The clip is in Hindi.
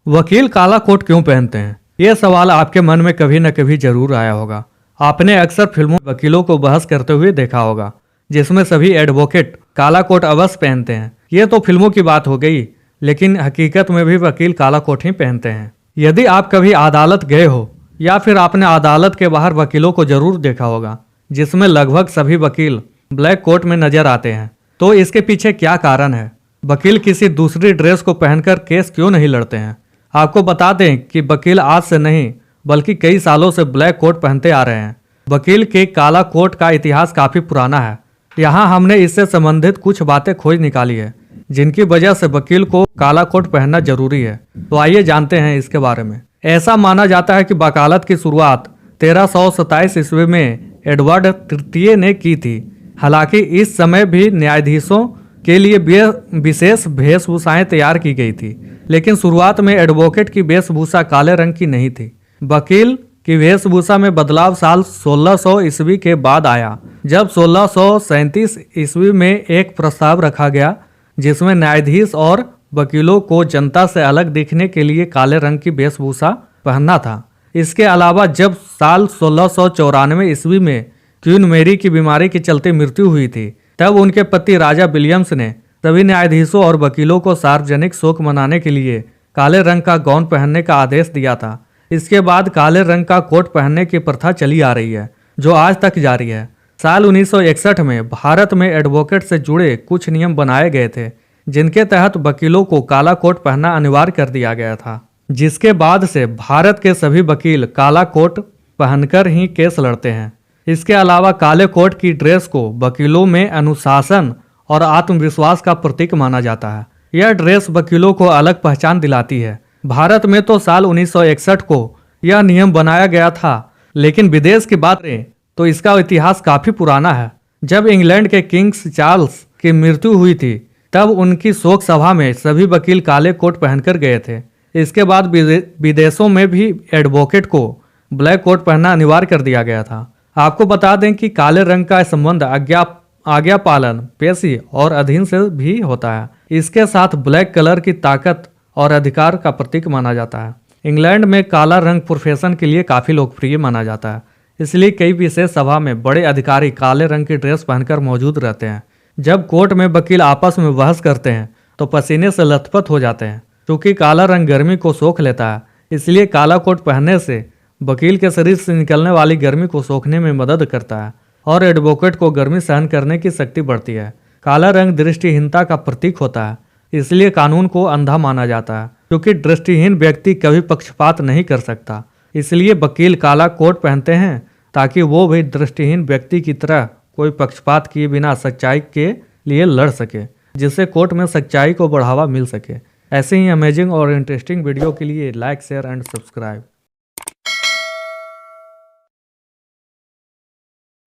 वकील काला कोट क्यों पहनते हैं? ये सवाल आपके मन में कभी न कभी जरूर आया होगा। आपने अक्सर फिल्मों में वकीलों को बहस करते हुए देखा होगा, जिसमें सभी एडवोकेट काला कोट अवश्य पहनते हैं। ये तो फिल्मों की बात हो गई, लेकिन हकीकत में भी वकील काला कोट ही पहनते हैं। यदि आप कभी अदालत गए हो या फिर आपने अदालत के बाहर वकीलों को जरूर देखा होगा, जिसमें लगभग सभी वकील ब्लैक कोट में नजर आते हैं, तो इसके पीछे क्या कारण है? वकील किसी दूसरी ड्रेस को पहनकर केस क्यों नहीं लड़ते हैं? आपको बता दें कि वकील आज से नहीं बल्कि कई सालों से ब्लैक कोट पहनते आ रहे हैं। वकील के काला कोट का इतिहास काफी पुराना है। यहाँ हमने इससे संबंधित कुछ बातें खोज निकाली है, जिनकी वजह से वकील को काला कोट पहनना जरूरी है। तो आइए जानते हैं इसके बारे में। ऐसा माना जाता है कि वकालत की शुरुआत 1327 ईस्वी में एडवर्ड तृतीय ने की थी। हालांकि इस समय भी न्यायाधीशों के लिए विशेष वेशभूषाएं तैयार की गई थी, लेकिन शुरुआत में एडवोकेट की वेशभूषा काले रंग की नहीं थी। वकील की वेशभूषा में बदलाव साल 1600 ईस्वी के बाद आया, जब 1637 ईस्वी में एक प्रस्ताव रखा गया जिसमें न्यायाधीश और वकीलों को जनता से अलग दिखने के लिए काले रंग की वेशभूषा पहनना था। इसके अलावा जब साल 1694 ईस्वी में क्वीन मैरी की बीमारी के चलते मृत्यु हुई थी, तब उनके पति राजा विलियम्स ने सभी न्यायाधीशों और वकीलों को सार्वजनिक शोक मनाने के लिए काले रंग का गाउन पहनने का आदेश दिया था। इसके बाद काले रंग का कोट पहनने की प्रथा चली आ रही है, जो आज तक जारी है। साल 1961 में भारत में एडवोकेट से जुड़े कुछ नियम बनाए गए थे, जिनके तहत वकीलों को काला कोट पहनना अनिवार्य कर दिया गया था, जिसके बाद से भारत के सभी वकील काला कोट पहनकर ही केस लड़ते हैं। इसके अलावा काले कोट की ड्रेस को वकीलों में अनुशासन और आत्मविश्वास का प्रतीक माना जाता है। यह ड्रेस वकीलों को अलग पहचान दिलाती है। भारत में तो साल 1961 को यह नियम बनाया गया था, लेकिन विदेश की बात करें तो इसका इतिहास काफी पुराना है। जब इंग्लैंड के किंग्स चार्ल्स की मृत्यु हुई थी, तब उनकी शोक सभा में सभी वकील काले कोट पहनकर गए थे। इसके बाद विदेशों में भी एडवोकेट को ब्लैक कोट पहनना अनिवार्य कर दिया गया था। आपको बता दें कि काले रंग का संबंध आज्ञा पालन, पेशी और अधीन से भी होता है। इसके साथ ब्लैक कलर की ताकत और अधिकार का प्रतीक माना जाता है। इंग्लैंड में काला रंग प्रोफेशन के लिए काफी लोकप्रिय माना जाता है, इसलिए कई विशेष सभा में बड़े अधिकारी काले रंग की ड्रेस पहनकर मौजूद रहते हैं। जब कोर्ट में वकील आपस में बहस करते हैं तो पसीने से लथपथ हो जाते हैं। क्योंकि काला रंग गर्मी को सोख लेता है, इसलिए काला कोट पहनने से वकील के शरीर से निकलने वाली गर्मी को सोखने में मदद करता है और एडवोकेट को गर्मी सहन करने की शक्ति बढ़ती है। काला रंग दृष्टिहीनता का प्रतीक होता है, इसलिए कानून को अंधा माना जाता है, क्योंकि दृष्टिहीन व्यक्ति कभी पक्षपात नहीं कर सकता। इसलिए वकील काला कोट पहनते हैं ताकि वो भी दृष्टिहीन व्यक्ति की तरह कोई पक्षपात किए बिना सच्चाई के लिए लड़ सके, जिससे कोर्ट में सच्चाई को बढ़ावा मिल सके। ऐसे ही अमेजिंग और इंटरेस्टिंग वीडियो के लिए लाइक, शेयर एंड सब्सक्राइब।